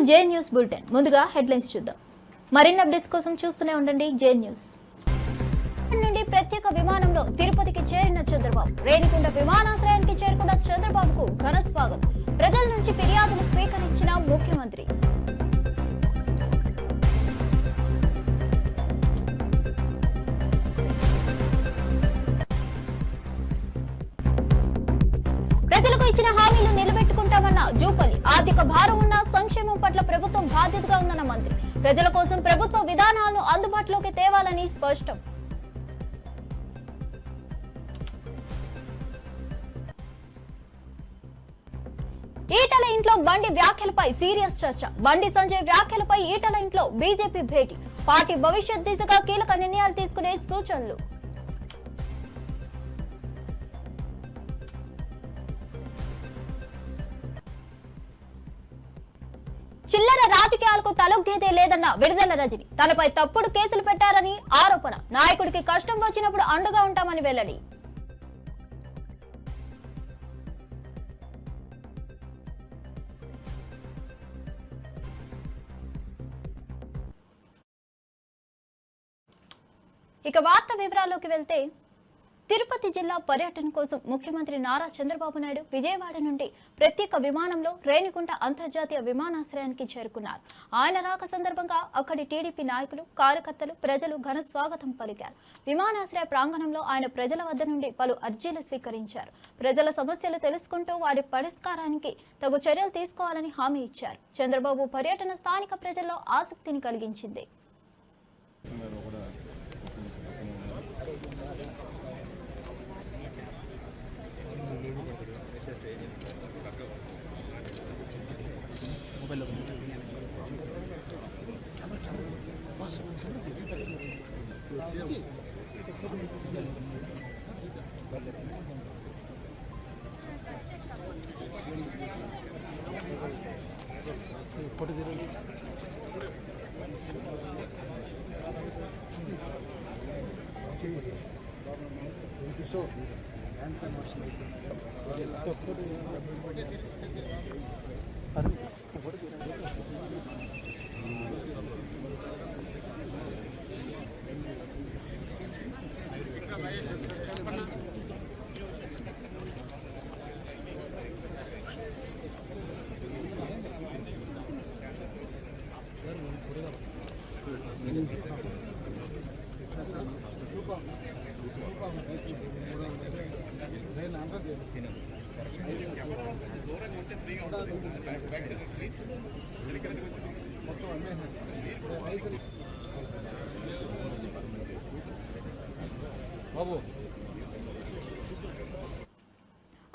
జే news bulletin. ముందుగా headlines చూద్దాం. మరిన్ని అప్డేట్స్ కోసం చూస్తూనే ఉండండి జే న్యూస్. నుండి ప్రత్యేక విమానంలో తిరుపతికి చేరిన చంద్రబాబు. రేణిగుంట విమానాశ్రయానికి చేరుకున్న చంద్రబాబుకు ఘన స్వాగతం. ప్రజల నుంచి ఫిర్యాదులు స్వీకరించిన ముఖ్యమంత్రి. ప్రజలకు ఇచ్చిన హామీలు నిలబెట్టుకుంటామన్న జూపల్లి. ఆర్థిక భారం ఉన్న సంక్షేమం పట్ల ప్రభుత్వం బాధ్యతగా ఉందన్న మంత్రి. ప్రజల కోసం ప్రభుత్వ విధానాలను అందుబాటులోకి తేవాలని స్పష్టం. ఈటల ఇంట్లో బండి వ్యాఖ్యలపై సీరియస్ చర్చ. బండి సంజయ్ వ్యాఖ్యలపై ఈటల ఇంట్లో బీజేపీ భేటీ. పార్టీ భవిష్యత్ దిశగా కీలక నిర్ణయాలు తీసుకునే సూచనలు. చిల్లర రాజకీయాలకు తలొగ్గేదే లేదన్న విడుదల రజని. తనపై తప్పుడు కేసులు పెట్టారని ఆరోపణ. నాయకుడికి కష్టం వచ్చినప్పుడు అండగా ఉంటామని వెల్లడి. ఇక వార్త వివరాల్లోకి వెళ్తే, తిరుపతి జిల్లా పర్యటన కోసం ముఖ్యమంత్రి నారా చంద్రబాబు నాయుడు విజయవాడ నుండి ప్రత్యేక విమానంలో రేణిగుంట అంతర్జాతీయ విమానాశ్రయానికి చేరుకున్నారు. ఆయన రాక సందర్భంగా అక్కడి టీడీపీ నాయకులు, కార్యకర్తలు, ప్రజలు ఘన స్వాగతం పలికారు. విమానాశ్రయ ప్రాంగణంలో ఆయన ప్రజల వద్ద నుండి పలు అర్జీలు స్వీకరించారు. ప్రజల సమస్యలు తెలుసుకుంటూ వారి పరిష్కారానికి తగు చర్యలు తీసుకోవాలని హామీ ఇచ్చారు. చంద్రబాబు పర్యటన స్థానిక ప్రజల్లో ఆసక్తిని కలిగించింది.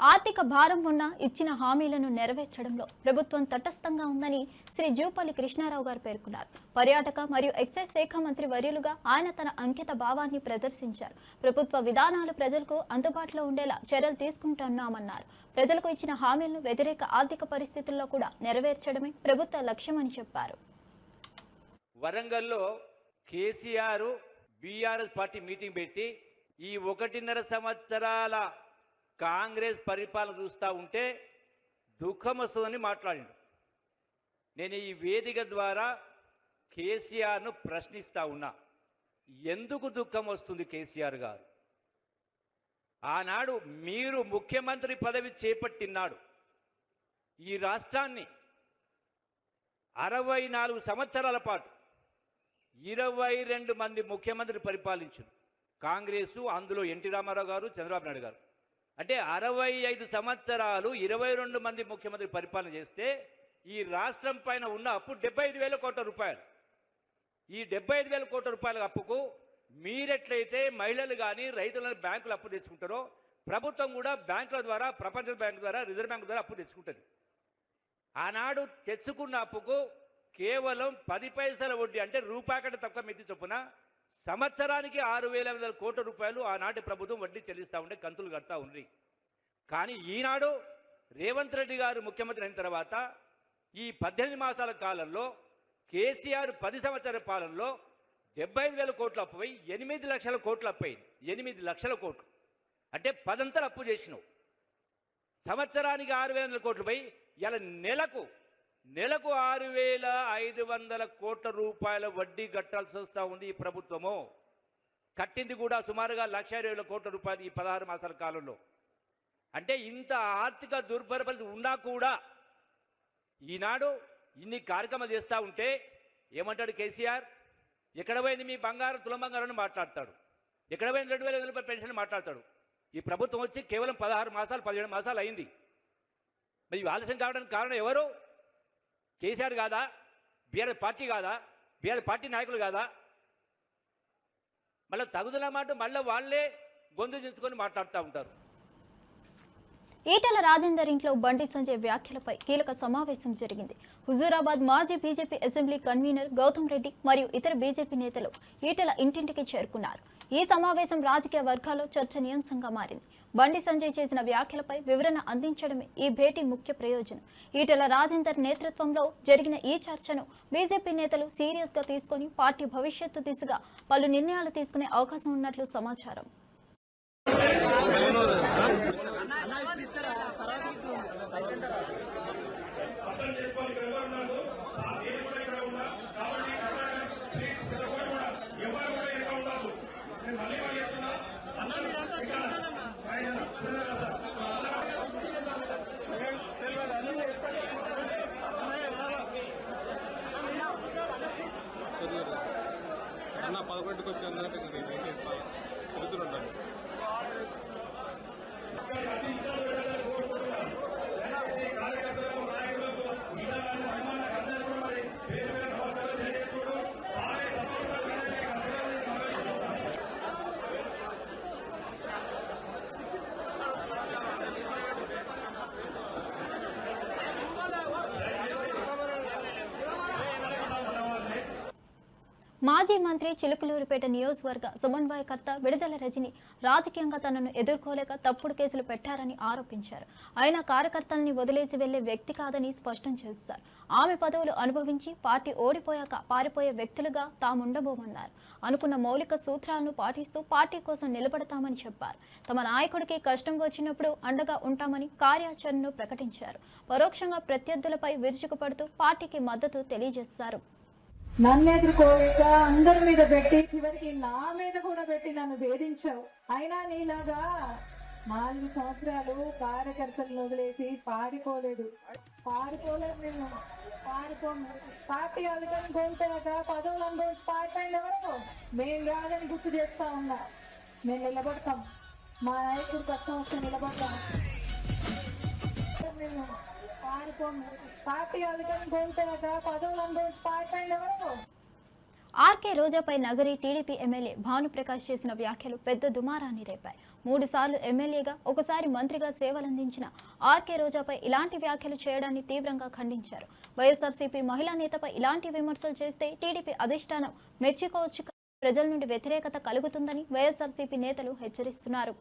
ఆర్థిక భారం ఉన్న ఇచ్చిన హామీలను నెరవేర్చడంలో ప్రభుత్వం తటస్థంగా ఉందని శ్రీ జూపల్లి కృష్ణారావు గారు పేర్కొన్నారు. పర్యాటక మరియు ఎక్సైజ్ శాఖ మంత్రి వర్యులుగా ఆయన తన అంకిత భావాన్ని ప్రదర్శించారు. ప్రభుత్వ విధానాలు ప్రజలకు అందుబాటులో ఉండేలా చర్యలు తీసుకుంటున్నామన్నారు. ప్రజలకు ఇచ్చిన హామీలను వ్యతిరేక ఆర్థిక పరిస్థితుల్లో కూడా నెరవేర్చడమే ప్రభుత్వ లక్ష్యమని చెప్పారు. వరంగల్లో కేసీఆర్ బీఆర్ఎస్ పార్టీ మీటింగ్ పెట్టి ఈ 1.5 సంవత్సరాల కాంగ్రెస్ పరిపాలన చూస్తూ ఉంటే దుఃఖం వస్తుందని మాట్లాడిండు. నేను ఈ వేదిక ద్వారా కేసీఆర్ను ప్రశ్నిస్తా ఉన్నా, ఎందుకు దుఃఖం వస్తుంది కేసీఆర్ గారు? ఆనాడు మీరు ముఖ్యమంత్రి పదవి చేపట్టినాడు ఈ రాష్ట్రాన్ని 64 సంవత్సరాల పాటు 22 మంది ముఖ్యమంత్రి పరిపాలించారు కాంగ్రెసు. అందులో ఎన్టీ రామారావు గారు, చంద్రబాబు నాయుడు గారు. అంటే 65 సంవత్సరాలు 22 మంది ముఖ్యమంత్రి పరిపాలన చేస్తే ఈ రాష్ట్రం పైన ఉన్న అప్పు 75,000 కోట్ల రూపాయలు. ఈ 75,000 కోట్ల రూపాయల అప్పుకు మీరెట్లయితే మహిళలు కానీ రైతులను బ్యాంకులు అప్పు తెచ్చుకుంటారో ప్రభుత్వం కూడా బ్యాంకుల ద్వారా, ప్రపంచ బ్యాంకు ద్వారా, రిజర్వ్ బ్యాంకు ద్వారా అప్పు తెచ్చుకుంటుంది. ఆనాడు తెచ్చుకున్న అప్పుకు కేవలం 10 పైసల వడ్డీ, అంటే రూపాయి కంటే తక్కువ మితి చొప్పున సంవత్సరానికి 6,500 కోట్ల రూపాయలు ఆనాటి ప్రభుత్వం వడ్డీ చెల్లిస్తూ ఉండే, కంతులు కడతా ఉంది. కానీ ఈనాడు రేవంత్ రెడ్డి గారు ముఖ్యమంత్రి అయిన తర్వాత ఈ 18 మాసాల కాలంలో కేసీఆర్ 10 సంవత్సరాల పాలనలో 75,000 కోట్ల అప్పు పోయి 8 లక్షల కోట్లు అప్పయింది. 8 లక్షల కోట్లు అంటే 10 అంతలు అప్పు చేసినావు. సంవత్సరానికి 6,500 కోట్లు పోయి ఇలా నెలకు నెలకు 6,500 కోట్ల రూపాయల వడ్డీ కట్టాల్సి వస్తూ ఉంది ఈ ప్రభుత్వము. కట్టింది కూడా సుమారుగా 1,20,000 కోట్ల రూపాయలు ఈ 16 మాసాల కాలంలో. అంటే ఇంత ఆర్థిక దుర్భర పరిస్థితి ఉన్నా కూడా ఈనాడు ఇన్ని కార్యక్రమాలు చేస్తూ ఉంటే ఏమంటాడు కేసీఆర్? ఎక్కడ పోయింది మీ బంగారం, తులం బంగారం అని మాట్లాడతాడు. ఎక్కడ పోయింది 2,500 రూపాయల పెన్షన్ మాట్లాడతాడు. ఈ ప్రభుత్వం వచ్చి కేవలం 16 మాసాలు 17 మాసాలు అయింది. మరి ఆలస్యం కావడానికి కారణం ఎవరు? కేసీఆర్ కాదా? బీఆర్ఎస్ పార్టీ కాదా? బీఆర్ఎస్ పార్టీ నాయకులు కాదా? మళ్ళీ తగుదల మాట మళ్ళీ వాళ్ళే గొంతు దించుకొని మాట్లాడుతూ ఉంటారు. ఈటెల రాజేందర్ ఇంట్లో బండి సంజయ్ వ్యాఖ్యలపై కీలక సమావేశం జరిగింది. హుజూరాబాద్ మాజీ BJP assembly convener Gautham Reddy మరియు ఇతర బీజేపీ నేతలు ఈటెల ఇంటింటికి చేరుకున్నారు. ఈ సమావేశం రాజకీయ వర్గాల్లో చర్చనీయాంశంగా మారింది. బండి సంజయ్ చేసిన వ్యాఖ్యలపై వివరణ అందించడమే ఈ భేటీ ముఖ్య ప్రయోజనం. ఈటెల రాజేందర్ నేతృత్వంలో జరిగిన ఈ చర్చను బీజేపీ నేతలు సీరియస్ గా తీసుకుని పార్టీ భవిష్యత్తు దిశగా పలు నిర్ణయాలు తీసుకునే అవకాశం ఉన్నట్లు సమాచారం. అన్న 11కి వచ్చి అందరికీ తిరుగుతుంటాను. మాజీ మంత్రి చిలుకలూరిపేట నియోజకవర్గ సమన్వయకర్త విడుదల రజని రాజకీయంగా తనను ఎదుర్కోలేక తప్పుడు కేసులు పెట్టారని ఆరోపించారు. అయినా కార్యకర్తల్ని వదిలేసి వెళ్లే వ్యక్తి కాదని స్పష్టం చేశారు. ఆమె పదవులు అనుభవించి పార్టీ ఓడిపోయాక పారిపోయే వ్యక్తులుగా తాముండబోమన్నారు. అనుకున్న మౌలిక సూత్రాలను పాటిస్తూ పార్టీ కోసం నిలబడతామని చెప్పారు. తమ నాయకుడికి కష్టం వచ్చినప్పుడు అండగా ఉంటామని కార్యాచరణను ప్రకటించారు. పరోక్షంగా ప్రత్యర్థులపై విరుచుకుపడుతూ పార్టీకి మద్దతు తెలియజేశారు. నన్ను ఎదుర్కోలేక అందరి మీద పెట్టి చివరికి నా మీద కూడా పెట్టి నన్ను వేధించావు. అయినా నీలాగా 4 సంవత్సరాలు కార్యకర్తలను వదిలేసి పారిపోలేదు నేను. పార్టీ అధికారం కోల్పోయాక పదవులు అనుభవించి పారిపోయింది ఎవరు? మేము కాదని గుర్తు చేస్తా ఉన్నా. మేము నిలబడతాం, మా నాయకుడు కష్టం వస్తే నిలబడతాం. మేము పార్టీ అధికారం కోల్పోయాక పదవులు అనుభవించి పారిపోయింది ఎవరు? ఆర్కే రోజాపై నగరి టీడీపీ ఎమ్మెల్యే భానుప్రకాష్ చేసిన వ్యాఖ్యలు పెద్ద దుమారాన్ని రేపాయి. 3 సార్లు ఎమ్మెల్యేగా ఒకసారి మంత్రిగా సేవలందించిన ఆర్కే రోజాపై ఇలాంటి వ్యాఖ్యలు చేయడాన్ని తీవ్రంగా ఖండించారు. వైఎస్ఆర్సీపీ మహిళా నేతపై ఇలాంటి విమర్శలు చేస్తే టీడీపీ అధిష్టానం మెచ్చుకోవచ్చు, ప్రజల నుండి వ్యతిరేకత కలుగుతుందని వైఎస్ఆర్సీపీ నేతలు హెచ్చరిస్తున్నారు.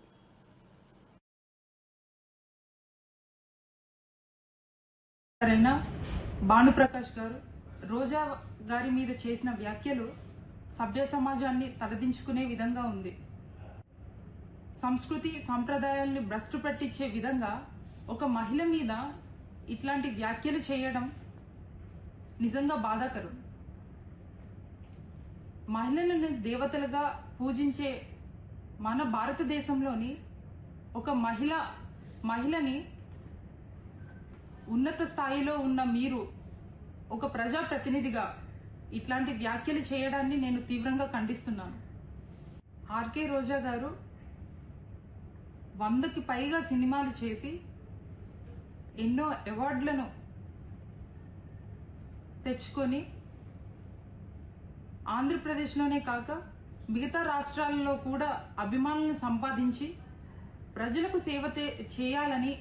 భానుప్రకాష్ గారు రోజా గారి మీద చేసిన వ్యాఖ్యలు సభ్య సమాజాన్ని తలదించుకునే విధంగా ఉంది. సంస్కృతి సంప్రదాయాల్ని భ్రష్టు పట్టించే విధంగా ఒక మహిళ మీద ఇట్లాంటి వ్యాఖ్యలు చేయడం నిజంగా బాధాకరం. మహిళలను దేవతలుగా పూజించే మన భారతదేశంలోని ఒక మహిళని ఉన్నత స్థాయిలో ఉన్న మీరు ఒక ప్రజాప్రతినిధిగా ఇట్లాంటి వ్యాఖ్యలు చేయడాన్ని నేను తీవ్రంగా ఖండిస్తున్నాను. ఆర్కే రోజా గారు 100కి పైగా సినిమాలు చేసి ఎన్నో అవార్డులను తెచ్చుకొని ఆంధ్రప్రదేశ్లోనే కాక మిగతా రాష్ట్రాలలో కూడా అభిమానులను సంపాదించి ప్రజలకు సేవ చేయాలని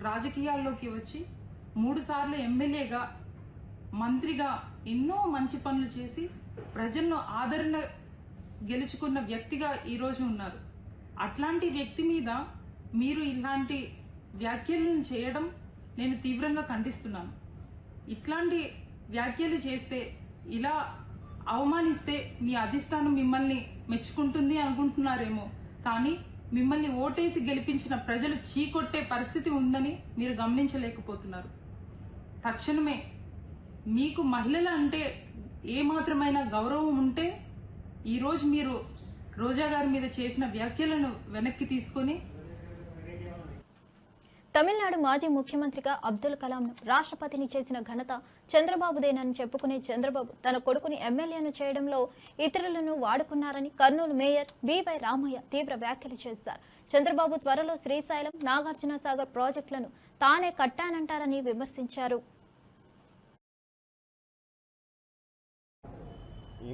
రాజకీయాల్లోకి వచ్చి 3 సార్లు ఎమ్మెల్యేగా మంత్రిగా ఎన్నో మంచి పనులు చేసి ప్రజలను ఆదరణ గెలుచుకున్న వ్యక్తిగా ఈరోజు ఉన్నారు. అట్లాంటి వ్యక్తి మీద మీరు ఇలాంటి వ్యాఖ్యలను చేయడం నేను తీవ్రంగా ఖండిస్తున్నాను. ఇట్లాంటి వ్యాఖ్యలు చేస్తే, ఇలా అవమానిస్తే మీ అధిష్టానం మిమ్మల్ని మెచ్చుకుంటుంది అనుకుంటున్నారేమో, కానీ మిమ్మల్ని ఓటేసి గెలిపించిన ప్రజలు చీకొట్టే పరిస్థితి ఉందని మీరు గమనించలేకపోతున్నారు. తక్షణమే మీకు మహిళల అంటే ఏమాత్రమైన గౌరవం ఉంటే ఈరోజు మీరు రోజా గారి మీద చేసిన వ్యాఖ్యలను వెనక్కి తీసుకొని తమిళనాడు మాజీ ముఖ్యమంత్రిగా అబ్దుల్ కలాంను రాష్ట్రపతిని చేసిన ఘనత చంద్రబాబుదేనని చెప్పుకునే చంద్రబాబు తన కొడుకుని ఎమ్మెల్యేను చేయడంలో ఇతరులను వాడుకున్నారని కర్నూలు మేయర్ బివై రామయ్య తీవ్ర వ్యాఖ్యలు చేశారు. చంద్రబాబు త్వరలో శ్రీశైలం, నాగార్జున సాగర్ ప్రాజెక్టులను తానే కట్టానంటారని విమర్శించారు.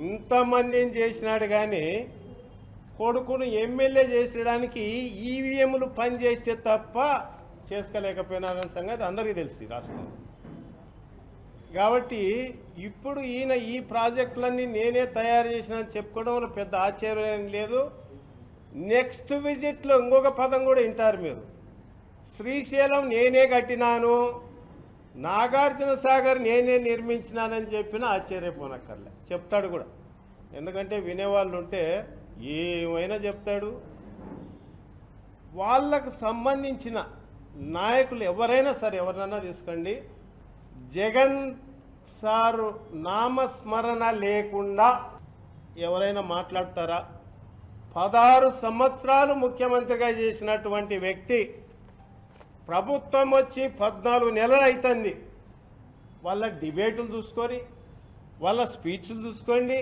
ఇంతమందిని చేసినాడు కానీ కొడుకును ఎమ్మెల్యే చేసడానికి ఈవీఎంలు పనిచేస్తే తప్ప చేసుకోలేకపోయినారన్న సంగతి అందరికీ తెలిసి రాష్ట్రంలో. కాబట్టి ఇప్పుడు ఈయన ఈ ప్రాజెక్టులన్నీ నేనే తయారు చేసినని చెప్పుకోవడంలో పెద్ద ఆశ్చర్యం లేదు. నెక్స్ట్ విజిట్లో ఇంకొక పదం కూడా వింటారు మీరు. శ్రీశైలం నేనే కట్టినాను, నాగార్జున సాగర్ నేనే నిర్మించినానని చెప్పినా ఆశ్చర్యపోనక్కర్లే, చెప్తాడు కూడా. ఎందుకంటే వినేవాళ్ళు ఉంటే ఏమైనా చెప్తాడు. వాళ్ళకు సంబంధించిన నాయకులు ఎవరైనా సరే, ఎవరినైనా తీసుకోండి, జగన్ సారు నామస్మరణ లేకుండా ఎవరైనా మాట్లాడతారా? 16 సంవత్సరాలు ముఖ్యమంత్రిగా చేసినటువంటి వ్యక్తి ప్రభుత్వం వచ్చి 14 నెలలు అవుతుంది. వాళ్ళ డిబేటులు చూసుకొని, వాళ్ళ స్పీచ్లు చూసుకోండి,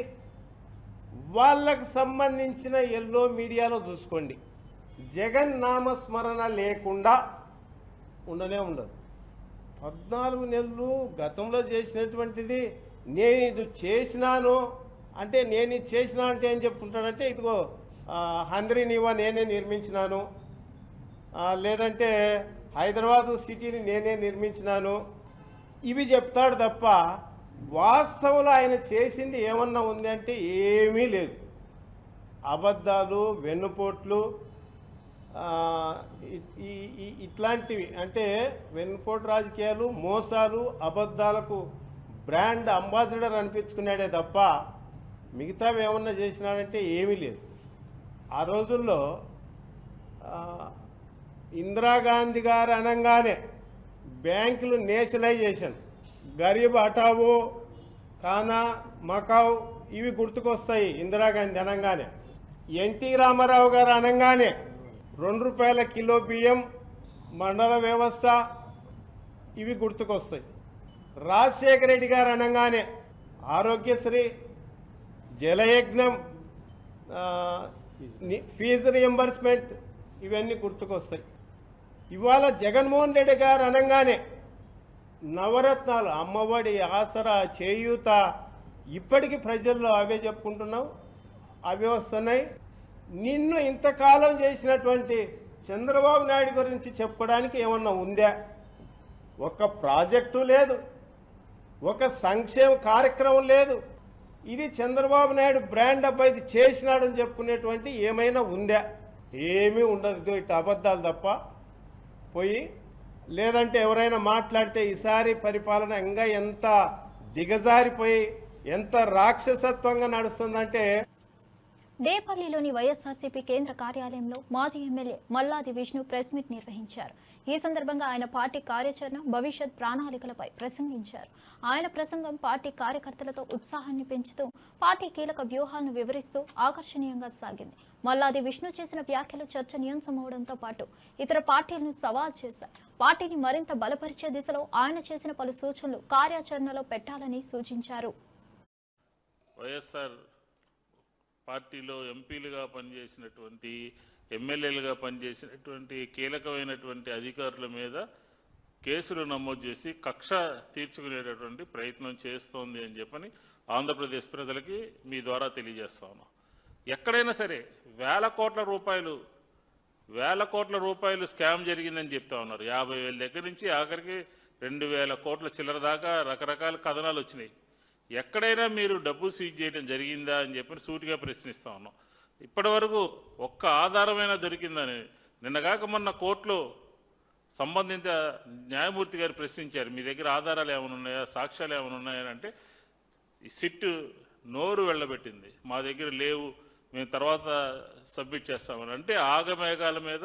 వాళ్ళకు సంబంధించిన ఎల్లో మీడియాలో చూసుకోండి. జగన్ నామస్మరణ లేకుండా ఉండనే ఉండదు. 14 నెలలు గతంలో చేసినటువంటిది నేను ఇది చేసినాను అంటే, నేను ఇది చేసినా అంటే ఏం చెప్పుకుంటాడంటే, ఇదిగో హంద్రీనివా నేనే నిర్మించినాను, లేదంటే హైదరాబాదు సిటీని నేనే నిర్మించినాను, ఇవి చెప్తాడు తప్ప వాస్తవంలో ఆయన చేసింది ఏమన్నా ఉంది అంటే ఏమీ లేదు. అబద్ధాలు, వెన్నుపోట్లు, ఇట్లాంటివి, అంటే వెన్నుపోటు రాజకీయాలు, మోసాలు, అబద్ధాలకు బ్రాండ్ అంబాసిడర్ అనిపించుకున్నాడే తప్ప మిగతావి ఏమన్నా చేసినాడంటే ఏమీ లేదు. ఆ రోజుల్లో ఇందిరాగాంధీ గారు అనగానే బ్యాంకులు నేషనలైజేషన్, గరీబ్ హఠావో, ఖానా, మకావ్ ఇవి గుర్తుకొస్తాయి ఇందిరాగాంధీ అనగానే. ఎన్టీ రామారావు గారు అనగానే 2 రూపాయల కిలో బియ్యం, మండల వ్యవస్థ ఇవి గుర్తుకొస్తాయి. రాజశేఖర రెడ్డి గారు అనగానే ఆరోగ్యశ్రీ, జలయజ్ఞం, ఫీజు రియంబర్స్మెంట్ ఇవన్నీ గుర్తుకొస్తాయి. ఇవాళ జగన్మోహన్ రెడ్డి గారు అనగానే నవరత్నాలు, అమ్మఒడి, ఆసరా, చేయూత, ఇప్పటికీ ప్రజల్లో అవే చెప్పుకుంటున్నాం, అవే వస్తున్నాయి. నిన్ను ఇంతకాలం చేసినటువంటి చంద్రబాబు నాయుడు గురించి చెప్పుకోవడానికి ఏమన్నా ఉందా? ఒక ప్రాజెక్టు లేదు, ఒక సంక్షేమ కార్యక్రమం లేదు. ఇది చంద్రబాబు నాయుడు బ్రాండ్ అబ్బాయి ఇది చేసినాడని చెప్పుకునేటువంటి ఏమైనా ఉందా? ఏమీ ఉండదు. ఇటు అబద్ధాలు తప్ప పోయి, లేదంటే ఎవరైనా మాట్లాడితే ఈసారి పరిపాలన ఇంకా ఎంత దిగజారిపోయి ఎంత రాక్షసత్వంగా నడుస్తుందంటే. డేపల్లిలోని వైఎస్ఆర్సీపీ కేంద్ర కార్యాలయంలో మాజీ MLA Malladi Vishnu press meet నిర్వహించారు. ఈ సందర్భంగా ఆయన పార్టీ కార్యాచరణ, భవిష్యత్ ప్రణాళికలపై ప్రసంగించారు. ఆయన ప్రసంగం పార్టీ కార్యకర్తలతో ఉత్సాహాన్ని పెంచుతూ పార్టీ కీలక వ్యూహాలను వివరిస్తూ ఆకర్షణీయంగా సాగింది. మల్లాది విష్ణు చేసిన వ్యాఖ్యలు చర్చనీయాంశమవడంతో పాటు ఇతర పార్టీలను సవాల్ చేశారు. పార్టీని మరింత బలపరిచే దిశలో ఆయన చేసిన పలు సూచనలు కార్యాచరణలో పెట్టాలని సూచించారు. వైఎస్ఆర్ పార్టీలో ఎంపీలుగా పనిచేసినటువంటి, ఎమ్మెల్యేలుగా పనిచేసినటువంటి కీలకమైనటువంటి అధికారుల మీద కేసులు నమోదు చేసి కక్ష తీర్చుకునేటటువంటి ప్రయత్నం చేస్తోంది అని చెప్పని ఆంధ్రప్రదేశ్ ప్రజలకి మీ ద్వారా తెలియజేస్తా ఉన్నాం. ఎక్కడైనా సరే వేల కోట్ల రూపాయలు స్కామ్ జరిగిందని చెప్తా ఉన్నారు. 50,000 దగ్గర నుంచి ఆఖరికి 2,000 కోట్ల చిల్లర దాకా రకరకాల కథనాలు వచ్చినాయి. ఎక్కడైనా మీరు డబ్బు సీజ్ చేయడం జరిగిందా అని చెప్పి సూటిగా ప్రశ్నిస్తా ఉన్నాం. ఇప్పటి వరకు ఒక్క ఆధారమైనా దొరికిందని నిన్నగాక మొన్న కోర్టులో సంబంధిత న్యాయమూర్తి గారు ప్రశ్నించారు. మీ దగ్గర ఆధారాలు ఏమైనా ఉన్నాయా, సాక్ష్యాలు ఏమైనా ఉన్నాయని అంటే ఈ సిట్ నోరు వెళ్ళబెట్టింది, మా దగ్గర లేవు, మేము తర్వాత సబ్మిట్ చేస్తామని. అంటే ఆగమేఘాల మీద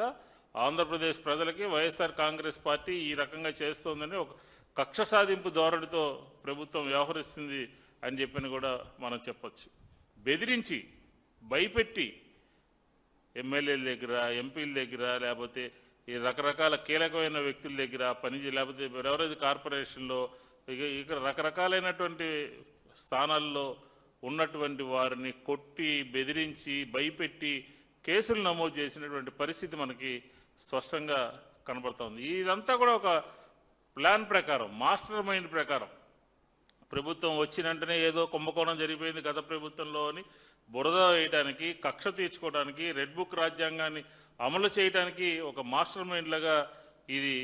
ఆంధ్రప్రదేశ్ ప్రజలకి వైఎస్ఆర్ కాంగ్రెస్ పార్టీ ఈ రకంగా చేస్తోందని ఒక కక్ష సాధింపు ధోరణితో ప్రభుత్వం వ్యవహరిస్తుంది అని చెప్పని కూడా మనం చెప్పొచ్చు. బెదిరించి భయపెట్టి ఎమ్మెల్యేల దగ్గర, ఎంపీల దగ్గర, లేకపోతే ఈ రకరకాల కీలకమైన వ్యక్తుల దగ్గర లేకపోతే ఎవరైతే కార్పొరేషన్లో ఇక రకరకాలైనటువంటి స్థానాల్లో ఉన్నటువంటి వారిని కొట్టి బెదిరించి భయపెట్టి కేసులు నమోదు చేసినటువంటి పరిస్థితి మనకి స్పష్టంగా కనబడుతోంది. ఇదంతా కూడా ఒక ప్లాన్ ప్రకారం, మాస్టర్ మైండ్ ప్రకారం ప్రభుత్వం వచ్చిన వెంటనే ఏదో కుంభకోణం జరిగిపోయింది గత ప్రభుత్వంలో అని బురద వేయడానికి, కక్ష తీర్చుకోవడానికి, రెడ్ బుక్ రాజ్యాంగాన్ని అమలు చేయడానికి ఒక మాస్టర్ మైండ్ లాగా ఇది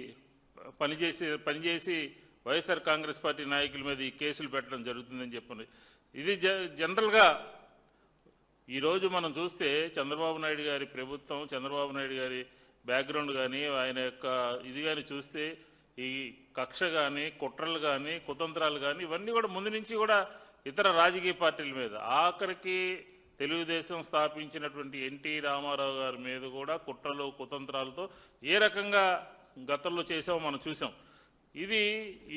పనిచేసి వైఎస్ఆర్ కాంగ్రెస్ పార్టీ నాయకుల మీద ఈ కేసులు పెట్టడం జరుగుతుందని చెప్పండి. ఇది జనరల్గా ఈరోజు మనం చూస్తే చంద్రబాబు నాయుడు గారి ప్రభుత్వం, చంద్రబాబు నాయుడు గారి బ్యాక్గ్రౌండ్ కానీ, ఆయన యొక్క ఇది కానీ చూస్తే ఈ కక్ష కానీ, కుట్రలు కానీ, కుతంత్రాలు కానీ ఇవన్నీ కూడా ముందు నుంచి కూడా ఇతర రాజకీయ పార్టీల మీద, ఆఖరికి తెలుగుదేశం స్థాపించినటువంటి ఎన్టీ రామారావు గారి మీద కూడా కుట్రలు కుతంత్రాలతో ఏ రకంగా గతంలో చేసామో మనం చూసాం. ఇది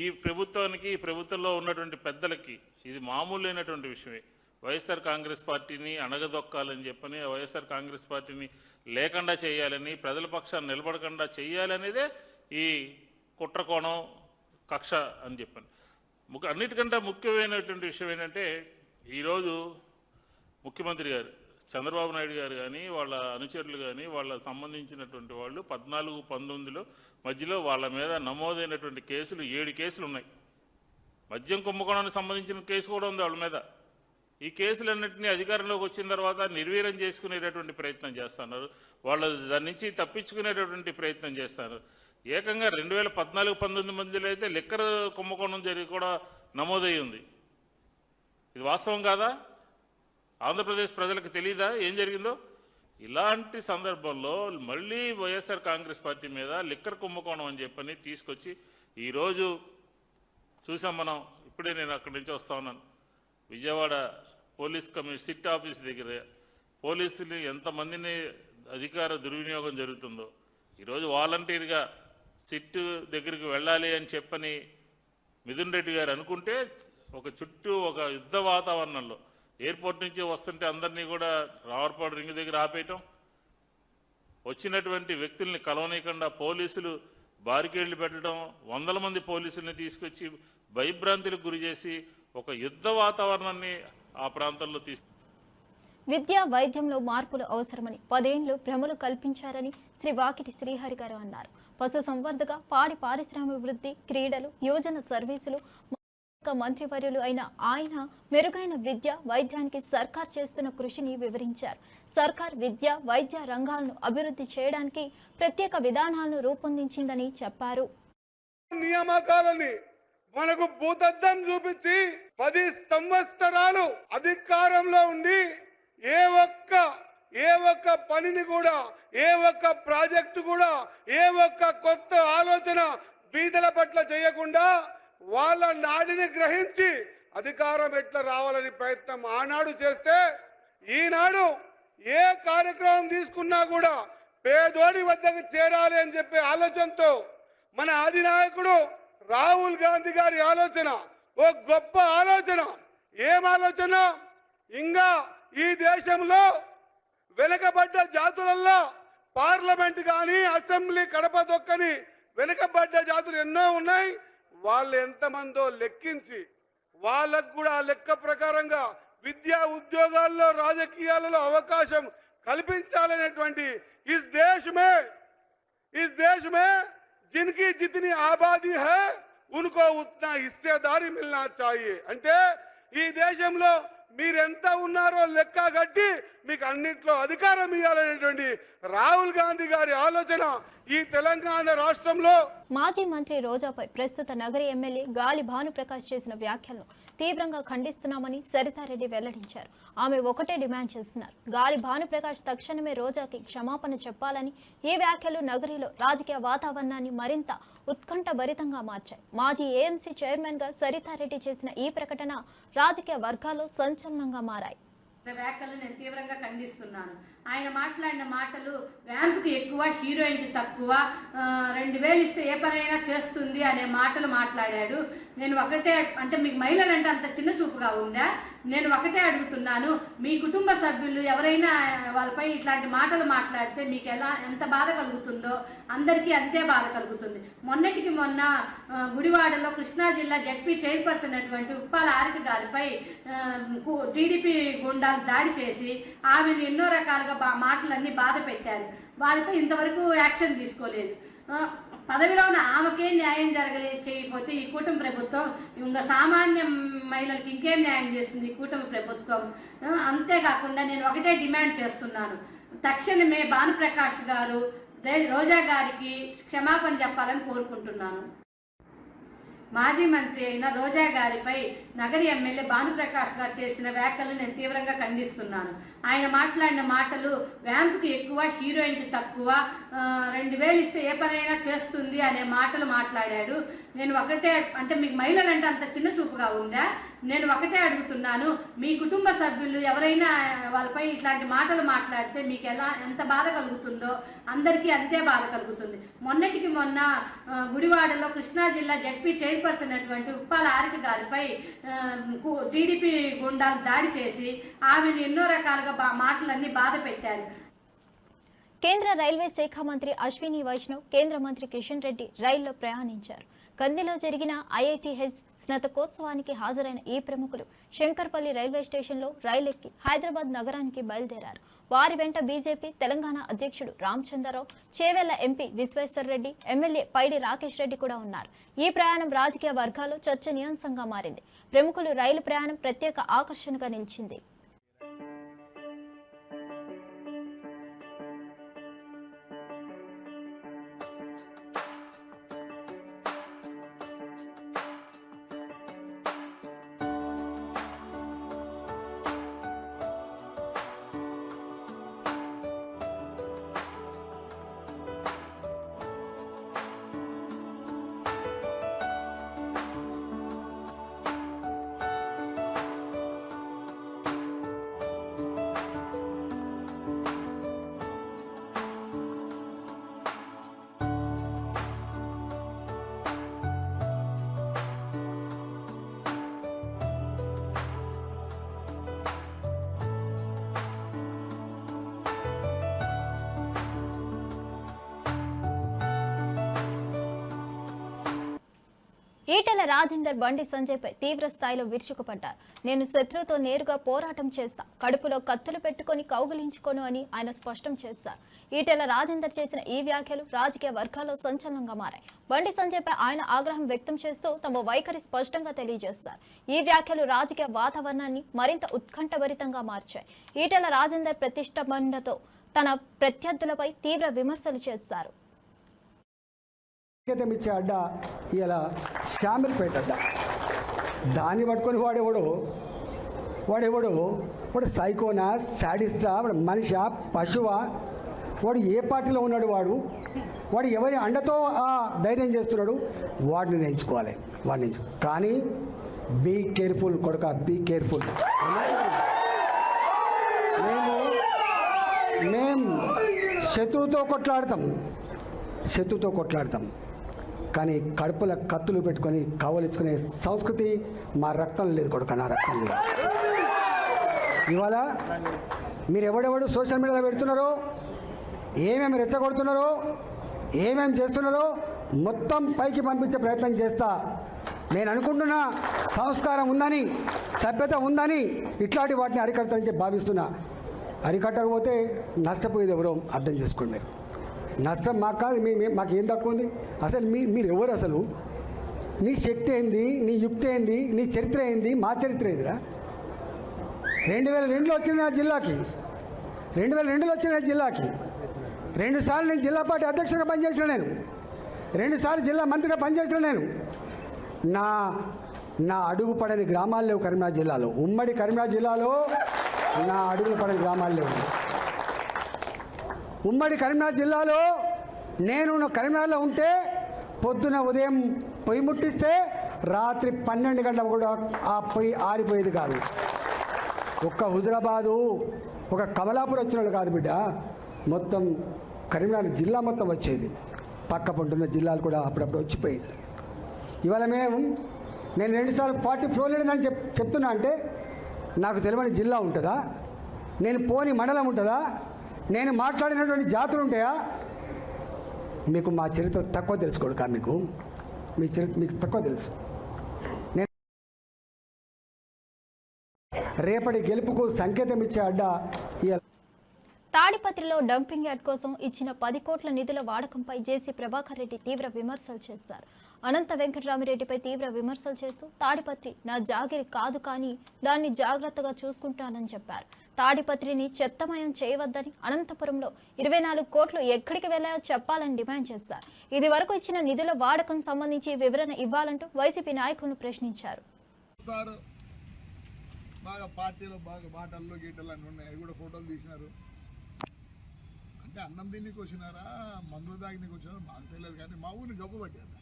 ఈ ప్రభుత్వానికి, ఈ ప్రభుత్వంలో ఉన్నటువంటి పెద్దలకి ఇది మామూలైనటువంటి విషయమే. వైఎస్ఆర్ కాంగ్రెస్ పార్టీని అణగదొక్కాలని చెప్పని, వైఎస్ఆర్ కాంగ్రెస్ పార్టీని లేకుండా చేయాలని, ప్రజల పక్షాన్ని నిలబడకుండా చేయాలనేదే ఈ కుట్రకోణం, కక్ష అని చెప్పని. అన్నిటికంటే ముఖ్యమైనటువంటి విషయం ఏంటంటే ఈరోజు ముఖ్యమంత్రి గారు చంద్రబాబు నాయుడు గారు కానీ, వాళ్ళ అనుచరులు కానీ, వాళ్ళ సంబంధించినటువంటి వాళ్ళు 14-19 మధ్యలో వాళ్ళ మీద నమోదైనటువంటి కేసులు 7 కేసులు ఉన్నాయి. మద్యం కుంభకోణానికి సంబంధించిన కేసు కూడా ఉంది వాళ్ళ మీద. ఈ కేసులన్నింటినీ అధికారంలోకి వచ్చిన తర్వాత నిర్వీర్యం చేసుకునేటటువంటి ప్రయత్నం చేస్తున్నారు. వాళ్ళు దాని నుంచి తప్పించుకునేటటువంటి ప్రయత్నం చేస్తున్నారు. ఏకంగా 2014-19 మధ్యలో అయితే లిక్కర్ కుంభకోణం జరిగి కూడా నమోదై ఉంది. ఇది వాస్తవం కాదా? ఆంధ్రప్రదేశ్ ప్రజలకు తెలియదా ఏం జరిగిందో? ఇలాంటి సందర్భంలో మళ్ళీ వైఎస్ఆర్ కాంగ్రెస్ పార్టీ మీద లిక్కర్ కుంభకోణం అని చెప్పని తీసుకొచ్చి ఈరోజు చూసాం మనం. ఇప్పుడే నేను అక్కడి నుంచి వస్తా ఉన్నాను. విజయవాడ పోలీస్ సిట్ ఆఫీస్ దగ్గర పోలీసులు ఎంతమందిని అధికార దుర్వినియోగం జరుగుతుందో. ఈరోజు వాలంటీర్గా సిట్ దగ్గరికి వెళ్ళాలి అని చెప్పని మిథున్ రెడ్డి గారు అనుకుంటే చుట్టూ ఒక యుద్ధ వాతావరణంలో ఎయిర్పోర్ట్ నుంచి వస్తుంటే అందరినీ కూడా రావర్పాడు రింగ్ దగ్గర ఆపేయటం, వచ్చినటువంటి వ్యక్తుల్ని కలవనీయకుండా పోలీసులు బారికేళ్లు పెట్టడం, 100 మంది పోలీసుల్ని తీసుకొచ్చి భయభ్రాంతులకు గురి చేసి ఒక యుద్ధ వాతావరణాన్ని ఆ ప్రాంతంలో విద్యా వైద్యంలో మార్పులు అవసరమని 10 ఏళ్లు భ్రమలు కల్పించారని శ్రీ వాకిటి శ్రీహరి గారు అన్నారు. పశు సంవర్ధక, పాడి పారిశ్రామికాభివృద్ధి, క్రీడలు, యువజన సర్వీసులు మంత్రివర్యులు అయిన ఆయన మెరుగైన విద్య వైద్యానికి సర్కార్ చేస్తున్న కృషిని వివరించారు. సర్కార్ విద్య వైద్య రంగాలను అభివృద్ధి చేయడానికి ప్రత్యేక విధానాలను రూపొందించిందని చెప్పారు. నియామకాలని మనకు భూతద్దం చూపించి 10 సంవత్సరాలు అధికారంలో ఉండి ఏ ఒక్క పనిని కూడా, ఏ ఒక్క ప్రాజెక్టు కూడా, ఏ ఒక్క కొత్త ఆలోచన బీదల పట్ల చేయకుండా వాళ్ళ నాడిని గ్రహించి అధికారం ఎట్లా రావాలని ప్రయత్నం ఆనాడు చేస్తే, ఈనాడు ఏ కార్యక్రమం తీసుకున్నా కూడా పేదోడి వద్దకు చేరాలి అని చెప్పే ఆలోచనతో మన అధినాయకుడు రాహుల్ గాంధీ గారి ఆలోచన ఓ గొప్ప ఆలోచన. ఏం ఆలోచన? ఇంకా ఈ దేశంలో వెనుకబడ్డ జాతులలో పార్లమెంట్ కానీ, అసెంబ్లీ కడప దొక్కని వెనుకబడ్డ జాతులు ఎన్నో ఉన్నాయి. వాళ్ళు ఎంతమందో లెక్కించి వాళ్ళకు కూడా ఆ లెక్క ప్రకారంగా విద్యా ఉద్యోగాల్లో, రాజకీయాలలో అవకాశం కల్పించాలనేటువంటి इस देश में जिनकी जितनी आबादी है उनको उतना हिस्सेदारी मिलना चाहिए. అంటే ఈ దేశంలో మీరెంత ఉన్నారో లెక్క కట్టి మీకు అన్నిట్లో అధికారం ఇవ్వాలనేటువంటి రాహుల్ గాంధీ గారి ఆలోచన ఈ తెలంగాణ రాష్ట్రంలో. మాజీ మంత్రి రోజాపై ప్రస్తుత నగరి ఎమ్మెల్యే గాలి భానుప్రకాష్ చేసిన వ్యాఖ్యలను తీవ్రంగా ఖండిస్తున్నామని సరితారెడ్డి వెల్లడించారు. ఆమె ఒకటే డిమాండ్ చేస్తున్నారు. గాలి భానుప్రకాష్ తక్షణమే రోజాకి క్షమాపణ చెప్పాలని. ఈ వ్యాఖ్యలు నగరిలో రాజకీయ వాతావరణాన్ని మరింత ఉత్కంఠభరితంగా మార్చాయి. మాజీ ఏఎంసీ చైర్మన్ గా సరితారెడ్డి చేసిన ఈ ప్రకటన రాజకీయ వర్గాల్లో సంచలనంగా మారాయి. వ్యాఖ్యలు నేను తీవ్రంగా ఖండిస్తున్నాను. ఆయన మాట్లాడిన మాటలు ర్యాంపుకి ఎక్కువ, హీరోయిన్కి తక్కువ, 2000 ఇస్తే ఏ పనైనా చేస్తుంది అనే మాటలు మాట్లాడాడు. నేను ఒకటే అంటే మీకు మహిళలంటే అంత చిన్న చూపుగా ఉందా? నేను ఒకటే అడుగుతున్నాను, మీ కుటుంబ సభ్యులు ఎవరైనా వాళ్ళపై ఇట్లాంటి మాటలు మాట్లాడితే మీకు ఎంత బాధ కలుగుతుందో అందరికీ అంతే బాధ కలుగుతుంది. మొన్నటికి మొన్న గుడివాడలో కృష్ణా జిల్లా జడ్పీ చైర్పర్సన్ అయినటువంటి ఉప్పాల హారిక గారిపై టీడీపీ గుండాలు దాడి చేసి ఆమెను ఎన్నో రకాలుగా మాటలన్నీ బాధ పెట్టారు. వారిపై ఇంతవరకు యాక్షన్ తీసుకోలేదు. పదవిలో ఉన్న ఆమెకే న్యాయం చేయకపోతే ఈ కూటమి ప్రభుత్వం ఇంకా సామాన్య మహిళలకు ఇంకేం న్యాయం చేస్తుంది ఈ కూటమి ప్రభుత్వం? అంతేకాకుండా నేను ఒకటే డిమాండ్ చేస్తున్నాను, తక్షణమే భానుప్రకాష్ గారు రోజా గారికి క్షమాపణ చెప్పాలని కోరుకుంటున్నాను. మాజీ మంత్రి అయిన రోజా గారిపై నగరి ఎమ్మెల్యే భానుప్రకాష్ గారు చేసిన వ్యాఖ్యలు నేను తీవ్రంగా ఖండిస్తున్నాను. ఆయన మాట్లాడిన మాటలు ర్యాంపుకి ఎక్కువ, హీరోయిన్కి తక్కువ, 2000 ఇస్తే ఏ పనైనా చేస్తుంది అనే మాటలు మాట్లాడాడు. నేను ఒకటే అంటే మీకు మహిళలంటే అంత చిన్న చూపుగా ఉందా? నేను ఒకటే అడుగుతున్నాను, మీ కుటుంబ సభ్యులు ఎవరైనా వాళ్ళపై ఇట్లాంటి మాటలు మాట్లాడితే మీకు ఎంత బాధ కలుగుతుందో అందరికీ అంతే బాధ కలుగుతుంది. మొన్నటికి మొన్న గుడివాడలో కృష్ణా జిల్లా జడ్పీ చైర్పర్సన్ అయినటువంటి ఉప్పాల హారిక గారిపై టీడీపీ గుండాలు దాడి చేసి ఆమెను ఎన్నో రకాలుగా మాటలన్నీ బాధ పెట్టారు. కేంద్ర రైల్వే శాఖ మంత్రి అశ్విని వైష్ణవ్, కేంద్ర మంత్రి కిషన్ రెడ్డి రైల్లో ప్రయాణించారు. కందిలో జరిగిన ఐఐటిహెచ్ స్నాతకోత్సవానికి హాజరైన ఈ ప్రముఖులు శంకర్పల్లి రైల్వే స్టేషన్లో రైలు ఎక్కి హైదరాబాద్ నగరానికి బయలుదేరారు. వారి వెంట బీజేపీ తెలంగాణ అధ్యక్షుడు రామచంద్రరావు, చేవెళ్ల ఎంపీ విశ్వేశ్వర్ రెడ్డి, ఎమ్మెల్యే పైడి రాకేష్ రెడ్డి కూడా ఉన్నారు. ఈ ప్రయాణం రాజకీయ వర్గాల్లో చర్చనీయాంశంగా మారింది. ప్రముఖులు రైలు ప్రయాణం ప్రత్యేక ఆకర్షణగా నిలిచింది. ఈటెల రాజేందర్ బండి సంజయ్పై తీవ్ర స్థాయిలో విరుచుకుపడ్డారు. నేను శత్రువుతో నేరుగా పోరాటం చేస్తా, కడుపులో కత్తులు పెట్టుకుని కౌగిలించుకోను అని ఆయన స్పష్టం చేశారు. ఈటెల రాజేందర్ చేసిన ఈ వ్యాఖ్యలు రాజకీయ వర్గాల్లో సంచలనంగా మారాయి. బండి సంజయ్పై ఆయన ఆగ్రహం వ్యక్తం చేస్తూ తమ వైఖరి స్పష్టంగా తెలియజేశారు. ఈ వ్యాఖ్యలు రాజకీయ వాతావరణాన్ని మరింత ఉత్కంఠభరితంగా మార్చాయి. ఈటెల రాజేందర్ ప్రతిష్టంభనతో తన ప్రత్యర్థులపై తీవ్ర విమర్శలు చేశారు. ఇచ్చే అడ్డ ఇలా శామిల్పేట అడ్డ, దాన్ని పట్టుకొని వాడు సైకోనా, శాడిస్టా, వాడు మనిషా, పశువా, వాడు ఏ పార్టీలో ఉన్నాడు, వాడు ఎవరి అండతో ఆ ధైర్యం చేస్తున్నాడు, వాడిని నేర్చుకోవాలి. కానీ బీ కేర్ఫుల్ కొడుక, బీ కేర్ఫుల్. మేము శత్రువుతో కొట్లాడతాం, కానీ కడుపుల కత్తులు పెట్టుకొని కవలించుకునే సంస్కృతి మా రక్తం లేదు కొడుక, నా రక్తం లేదు. ఇవాళ మీరు ఎవడెవడు సోషల్ మీడియాలో పెడుతున్నారో, ఏమేమి రెచ్చగొడుతున్నారో, ఏమేమి చేస్తున్నారో మొత్తం పైకి పంపించే ప్రయత్నం చేస్తా. నేను అనుకుంటున్నా సంస్కారం ఉందని, సభ్యత ఉందని ఇట్లాంటి వాటిని అరికడతానని భావిస్తున్నా. అరికట్టకపోతే నష్టపోయేది ఎవరో అర్థం చేసుకోండి. మీరు నష్టం మాకు కాదు, మాకు ఏం తక్కువ ఉంది? అసలు మీరు ఎవరు? అసలు నీ శక్తి ఏంది, నీ యుక్తి ఏంది, నీ చరిత్ర ఏంది, మా చరిత్ర ఏందిరా? 2002లో వచ్చిన నా జిల్లాకి, 2002లో వచ్చిన జిల్లాకి 2 సార్లు నేను జిల్లా పార్టీ అధ్యక్షుడిగా పనిచేసిన, నేను 2 సార్లు జిల్లా మంత్రిగా పనిచేసిన. నేను నా అడుగు పడని గ్రామాలు లేవు కరీంనగర్ జిల్లాలో. ఉమ్మడి కరీంనగర్ జిల్లాలో నా అడుగులు పడని గ్రామాలు లేవు. ఉమ్మడి కరీంనగర్ జిల్లాలో నేను కరీంనగర్లో ఉంటే పొద్దున ఉదయం పొయ్యి ముట్టిస్తే రాత్రి 12 గంటలకు కూడా ఆ పొయ్యి ఆరిపోయేది కాదు. ఒక్క హుజరాబాదు ఒక కమలాపూర్ వచ్చిన వాళ్ళు కాదు బిడ్డ, మొత్తం కరీంనగర్ జిల్లా మొత్తం వచ్చేది. పక్క పంటున్న జిల్లాలు కూడా అప్పుడప్పుడు వచ్చిపోయేది. ఇవాళ నేను 2 సార్లు 40 ఫ్లోర్ లేదని చెప్తున్నా అంటే నాకు తెలియని జిల్లా ఉంటుందా? నేను పోని మండలం ఉంటుందా? నేను మాట్లాడినటువంటి జాతులు ఉంటాయా? మీకు మా చరిత్ర తక్కువ తెలుసుకోడు కా, మీ చరిత్ర మీకు తక్కువ తెలుసు. నేను రేపటి గెలుపుకు సంకేతం ఇచ్చే అడ్డ తాడిపత్రిలో డంపింగ్ యార్డ్ కోసం ఇచ్చిన 10 కోట్ల నిధుల వాడకంపై జేసీ ప్రభాకర్ రెడ్డి తీవ్ర విమర్శలు చేశారు. అనంత వెంకటరామిరెడ్డిపై తీవ్ర విమర్శలు చేస్తూ తాడిపత్రి నా జాగిరి కాదు, కానీ దాన్ని జాగ్రత్తగా చూసుకుంటానని చెప్పారు. తాడిపత్రిని చెత్తమయం చేయవద్దని, అనంతపురంలో 24 కోట్లు ఎక్కడికి వెళ్లాయో చెప్పాలని డిమాండ్ చేశారు. ఇది వరకు ఇచ్చిన నిధుల వాడకం సంబంధించి వివరణ ఇవ్వాలంటూ వైసీపీ నాయకులను ప్రశ్నించారు. బాగా పార్టీలో బాగా మాటల్లో గీటలు అన్నీ ఉన్నాయి, అవి కూడా ఫోటోలు తీసినారు. అంటే అన్నం తినికి వచ్చినారా, మందులు తాగినికి వచ్చినారా మాకు తెలియదు, కానీ మా ఊరిని గొప్ప పట్టేది.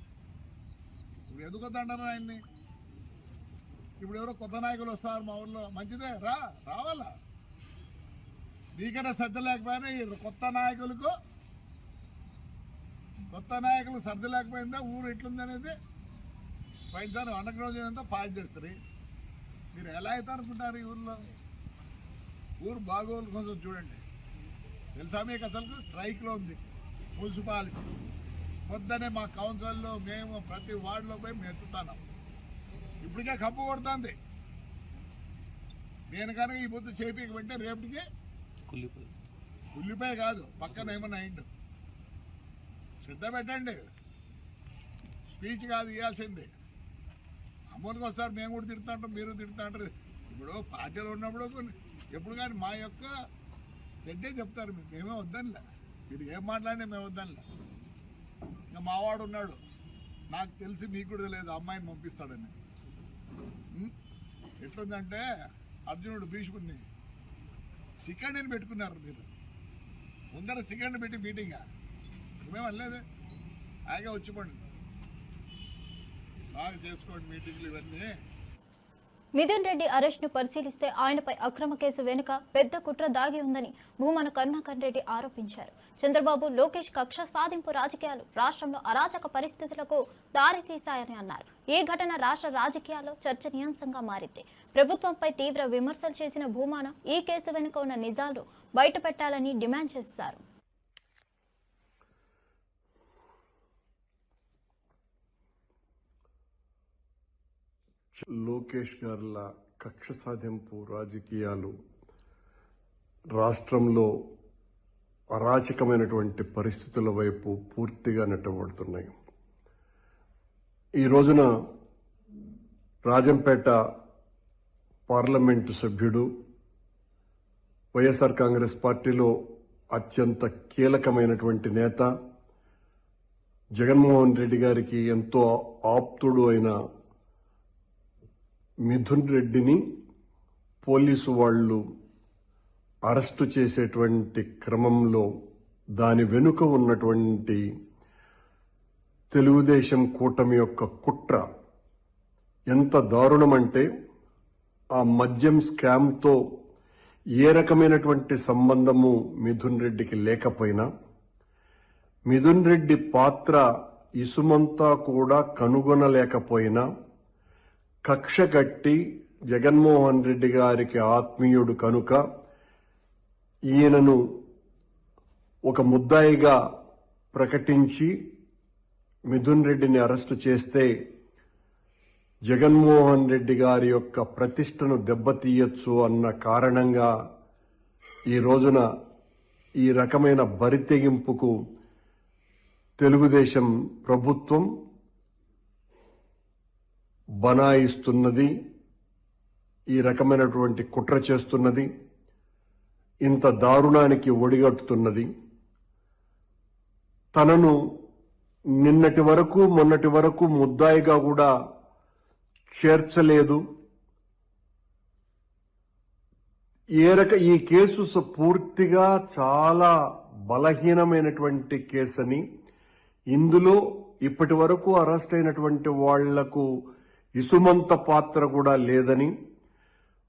ఇప్పుడు ఎందుకు వద్దంటారు ఆయన్ని? ఇప్పుడు ఎవరో కొత్త నాయకులు వస్తారు మా ఊళ్ళో, మంచిదే రావాలా. నీకైనా శ్రద్ధ లేకపోయినా కొత్త నాయకులు శ్రద్ధ లేకపోయిందా ఊరు ఎట్లుంది అనేది పైన అండర్ గ్రౌండ్ చేయంతా పాస్ చేస్తారు. మీరు ఎలా అయితే అనుకుంటారు? ఈ ఊళ్ళో ఊరు బాగోలు కోసం చూడండి. తెలుసా మీకు అసలు స్ట్రైక్లో ఉంది మున్సిపాలిటీ. పొద్దునే మా కౌన్సిల్లో మేము ప్రతి వార్డులో పోయి మెచ్చుతున్నాం. ఇప్పటికే కప్పు కొడుతుంది. నేను కనుక ఈ పొద్దు చేపించమంటే రేపటికి కుళ్ళిపోయి కాదు, పక్కన ఏమన్నా అయిండు. శ్రద్ధ పెట్టండి. స్పీచ్ కాదు ఇవ్వాల్సింది. అమలుకి వస్తారు, మేము కూడా తిడుతుంటాం, మీరు తిడుతుంటారు. ఇప్పుడు పార్టీలో ఉన్నప్పుడు ఎప్పుడు కానీ మా యొక్క చెడ్డే చెప్తారు. మేమే వద్దనిలే, మీరు ఏం మాట్లాడినా మేము వద్దనిలే. ఇంకా మావాడు ఉన్నాడు, నాకు తెలిసి మీకు కూడా తెలియదు, అమ్మాయిని పంపిస్తాడని. ఎట్లుందంటే అర్జునుడు భీష్ముడిని సెకండ్ని పెట్టుకున్నారు. మీరు ముందర సెకండ్ పెట్టి మీటింగా మేమేం అనలేదే, హాయిగా వచ్చిపోండి, బాగా చేసుకోండి మీటింగ్లు ఇవన్నీ. మిథున్ రెడ్డి అరెస్ట్ను పరిశీలిస్తే ఆయనపై అక్రమ కేసు వెనుక పెద్ద కుట్ర దాగి ఉందని భూమన కరుణాకర్ రెడ్డి ఆరోపించారు. చంద్రబాబు, లోకేష్ కక్ష సాధింపు రాజకీయాలు రాష్ట్రంలో అరాచక పరిస్థితులకు దారితీశాయని అన్నారు. ఈ ఘటన రాష్ట్ర రాజకీయాల్లో చర్చనీయాంశంగా మారింది. ప్రభుత్వంపై తీవ్ర విమర్శలు చేసిన భూమన ఈ కేసు వెనుక ఉన్న నిజాలు బయటపెట్టాలని డిమాండ్ చేశారు. లోకేష్ గారుల కక్ష సాధింపు రాజకీయాలు రాష్ట్రంలో అరాచకమైనటువంటి పరిస్థితుల వైపు పూర్తిగా నెట్టబడుతున్నాయి. ఈ రోజున రాజంపేట పార్లమెంటు సభ్యుడు, వైఎస్ఆర్ కాంగ్రెస్ పార్టీలో అత్యంత కీలకమైనటువంటి నేత, జగన్మోహన్ రెడ్డి గారికి ఎంతో ఆప్తుడు అయిన మిథున్ రెడ్డిని పోలీసు వాళ్ళు అరెస్టు చేసేటువంటి క్రమంలో దాని వెనుక ఉన్నటువంటి తెలుగుదేశం కూటమి యొక్క కుట్ర ఎంత దారుణమంటే, ఆ మద్యం స్కామ్తో ఏ రకమైనటువంటి సంబంధము మిథున్ రెడ్డికి లేకపోయినా, మిథున్ రెడ్డి పాత్ర ఇసుమంతా కూడా కనుగొనలేకపోయినా, కక్ష కట్టి జగన్మోహన్ రెడ్డి గారికి ఆత్మీయుడు కనుక ఈయనను ఒక ముద్దాయిగా ప్రకటించి మిథున్ రెడ్డిని అరెస్టు చేస్తే జగన్మోహన్ రెడ్డి గారి యొక్క ప్రతిష్టను దెబ్బతీయచ్చు అన్న కారణంగా ఈ రోజున ఈ రకమైన బరితెగింపుకు తెలుగుదేశం ప్రభుత్వం బనాయిస్తున్నది, ఈ రకమైనటువంటి కుట్ర చేస్తున్నది, ఇంత దారుణానికి ఒడిగట్టుతున్నది. తనను నిన్నటి వరకు మొన్నటి వరకు ముద్దాయిగా కూడా చేర్చలేదు. ఈ కేసు పూర్తిగా చాలా బలహీనమైనటువంటి కేసని, ఇందులో ఇప్పటి వరకు అరెస్ట్ అయినటువంటి వాళ్లకు ఇసుమంత పాత్ర కూడా లేదని,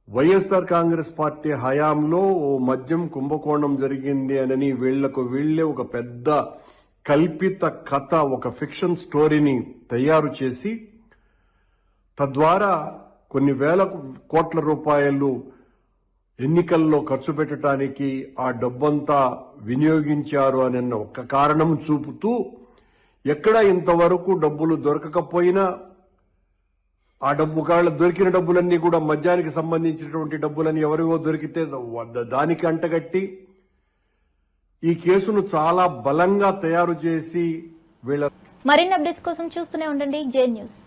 వైఎస్ఆర్ కాంగ్రెస్ పార్టీ హయాంలో ఓ మద్యం కుంభకోణం జరిగింది అని వీళ్లకు వీళ్లే ఒక పెద్ద కల్పిత కథ, ఒక ఫిక్షన్ స్టోరీని తయారు చేసి తద్వారా కొన్ని వేల కోట్ల రూపాయలు ఎన్నికల్లో ఖర్చు పెట్టడానికి ఆ డబ్బంతా వినియోగించారు అనే ఒక కారణం చూపుతూ ఎక్కడ ఇంతవరకు డబ్బులు దొరకకపోయినా ఆ డబ్బు కాళ్ళ దొరికిన డబ్బులన్నీ కూడా మద్యానికి సంబంధించినటువంటి డబ్బులని ఎవరివో దొరికితే దానికి అంటగట్టి ఈ కేసును చాలా బలంగా తయారు చేసి వీళ్ళ మరిన్ని అప్డేట్స్ కోసం చూస్తూనే ఉండండి జే న్యూస్.